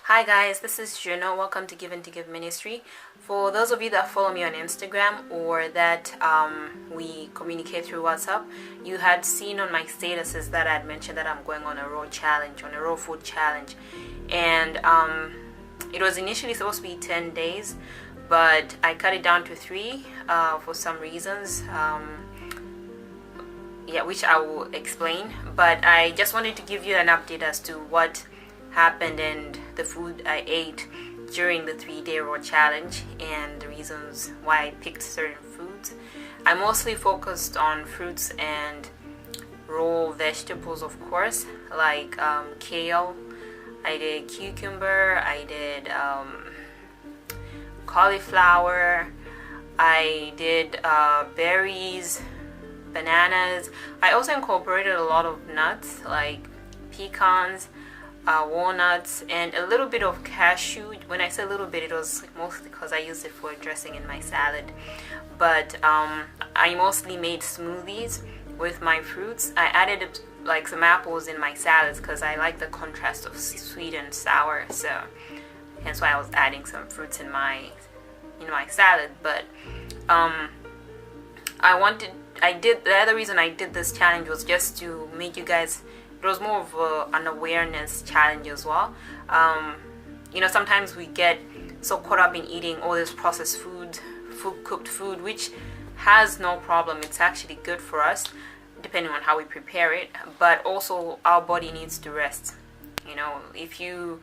Hi guys, this is Juno. Welcome to Give and to Give Ministry. For those of you that follow me on Instagram or that we communicate through WhatsApp, you had seen on my statuses that I had mentioned that I'm going on a raw challenge, on a raw food challenge. And it was initially supposed to be 10 days, but I cut it down to 3 for some reasons. Which I will explain. But I just wanted to give you an update as to what happened and the food I ate during the 3-day raw challenge and the reasons why I picked certain foods. I mostly focused on fruits and raw vegetables, of course, like kale. I did cucumber, I did cauliflower, I did berries, bananas. I also incorporated a lot of nuts like pecans, walnuts, and a little bit of cashew. When I say a little bit, it was mostly because I used it for dressing in my salad. But I mostly made smoothies with my fruits. I added like some apples in my salads because I like the contrast of sweet and sour, so hence why I was adding some fruits in my salad. But the other reason I did this challenge was just to make you guys, it was more of an awareness challenge as well. Sometimes we get so caught up in eating all this processed food, cooked food, which has no problem. It's actually good for us, depending on how we prepare it. But also, our body needs to rest. If you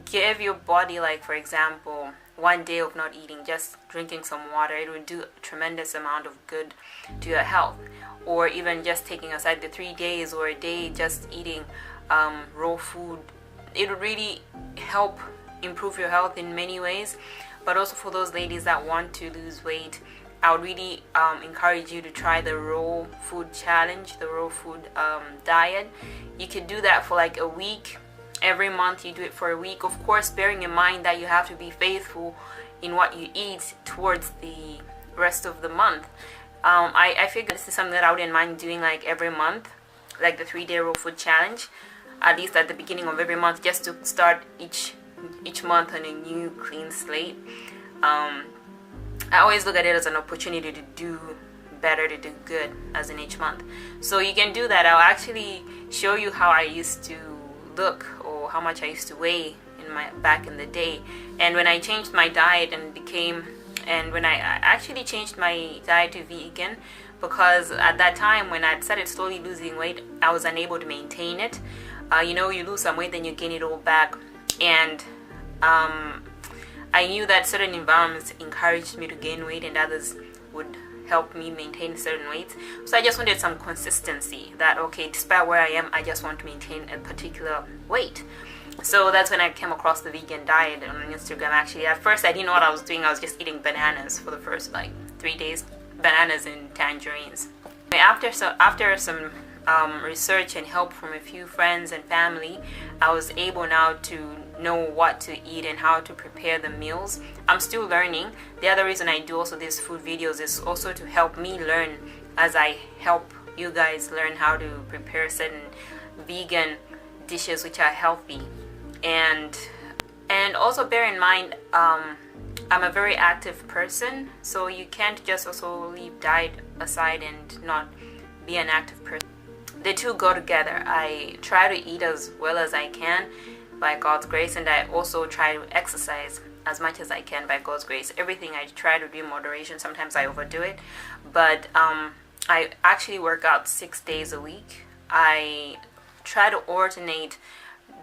give your body, like for example, 1 day of not eating, just drinking some water, it will do a tremendous amount of good to your health. Or even just taking aside the 3 days or a day just eating raw food, it will really help improve your health in many ways. But also for those ladies that want to lose weight, I would really encourage you to try the raw food challenge, the raw food diet. You could do that for like a week. Every month you do it for a week, of course bearing in mind that you have to be faithful in what you eat towards the rest of the month. I figured this is something that I wouldn't mind doing like every month, like the 3-day raw food challenge, at least at the beginning of every month, just to start each month on a new clean slate. I always look at it as an opportunity to do better, to do good as in each month. So you can do that. I'll actually show you how I used to look or how much I used to weigh back in the day. And when I changed my diet and when I actually changed my diet to vegan, because at that time when I started slowly losing weight, I was unable to maintain it. You lose some weight, then you gain it all back. And I knew that certain environments encouraged me to gain weight and others would help me maintain certain weights. So I just wanted some consistency that, okay, despite where I am, I just want to maintain a particular weight. So that's when I came across the vegan diet on Instagram. Actually, at first I didn't know what I was doing. I was just eating bananas for the first 3 days, bananas and tangerines. After some research and help from a few friends and family, I was able now to know what to eat and how to prepare the meals. I'm still learning. The other reason I do also these food videos is also to help me learn as I help you guys learn how to prepare certain vegan dishes which are healthy. And also bear in mind, I'm a very active person, so you can't just also leave diet aside and not be an active person. The two go together. I try to eat as well as I can by God's grace, and I also try to exercise as much as I can by God's grace. Everything I try to do in moderation. Sometimes I overdo it, but I actually work out 6 days a week. I try to alternate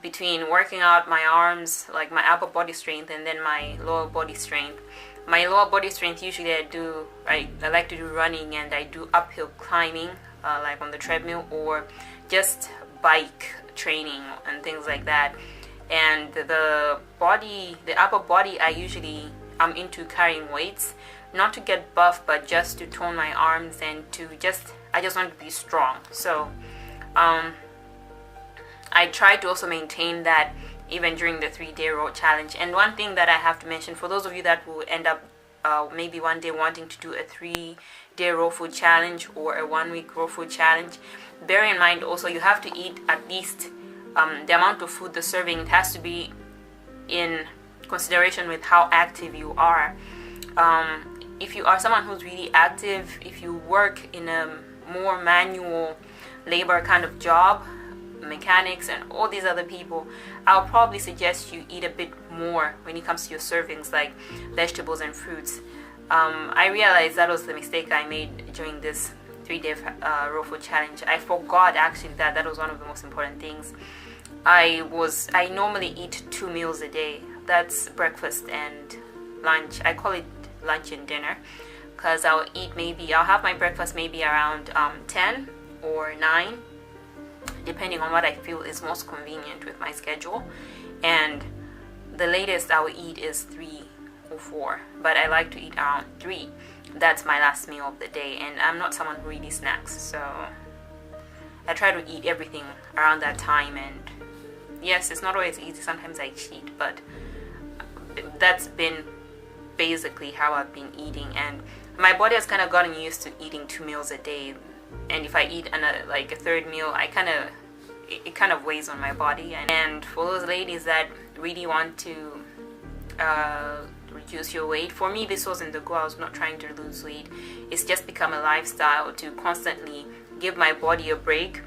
between working out my arms, like my upper body strength, and then my lower body strength. My lower body strength usually I like to do running, and I do uphill climbing, like on the treadmill, or just bike training and things like that. And the upper body, I'm into carrying weights, not to get buff, but just to tone my arms and I just want to be strong. So I try to also maintain that even during the 3-day raw challenge. And one thing that I have to mention, for those of you that will end up maybe one day wanting to do a 3-day raw food challenge or a 1-week raw food challenge, bear in mind also you have to eat at least the amount of food, the serving, it has to be in consideration with how active you are. If you are someone who's really active, if you work in a more manual labor kind of job, mechanics and all these other people, I'll probably suggest you eat a bit more when it comes to your servings, like vegetables and fruits. I realized that was the mistake I made during this 3-day raw food challenge. I forgot actually that was one of the most important things. I normally eat 2 meals a day. That's breakfast and lunch. I call it lunch and dinner, because I'll have my breakfast maybe around 10 or 9, depending on what I feel is most convenient with my schedule, and the latest I will eat is 3 or 4, but I like to eat around 3. That's my last meal of the day, and I'm not someone who really snacks, so I try to eat everything around that time. And yes, it's not always easy, sometimes I cheat, but that's been basically how I've been eating, and my body has kind of gotten used to eating 2 meals a day. And if I eat a third meal, it kind of weighs on my body. And for those ladies that really want to reduce your weight, for me this wasn't the goal. I was not trying to lose weight. It's just become a lifestyle to constantly give my body a break,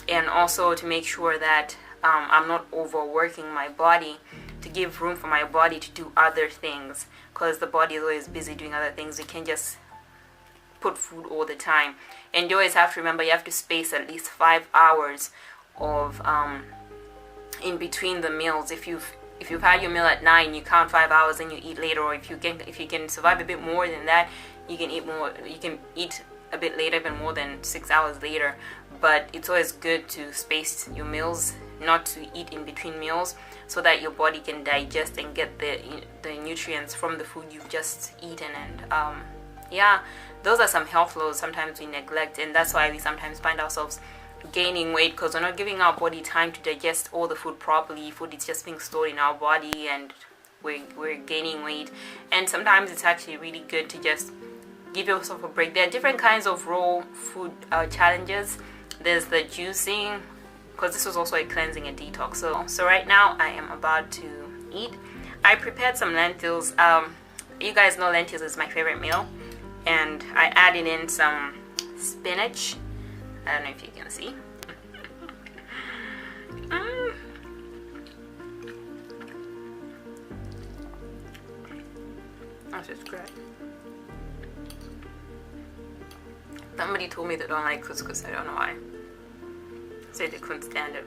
and also to make sure that I'm not overworking my body, to give room for my body to do other things, because the body is always busy doing other things. You can't just put food all the time, and you always have to remember you have to space at least 5 hours of in between the meals. If you've had your meal at 9, you count 5 hours and you eat later, or if you can survive a bit more than that, you can eat a bit later, even more than 6 hours later. But it's always good to space your meals, not to eat in between meals, so that your body can digest and get the nutrients from the food you've just eaten. And those are some health laws sometimes we neglect, and that's why we sometimes find ourselves gaining weight, because we're not giving our body time to digest all the food properly. Food is just being stored in our body, and we're gaining weight. And sometimes it's actually really good to just give yourself a break. There are different kinds of raw food challenges. There's the juicing, because this was also a cleansing and detox. So right now I am about to eat. I prepared some lentils. You guys know lentils is my favorite meal, and I added in some spinach. I don't know if you can see. That's just great. Somebody told me they don't like couscous. I don't know why. Said they couldn't stand it.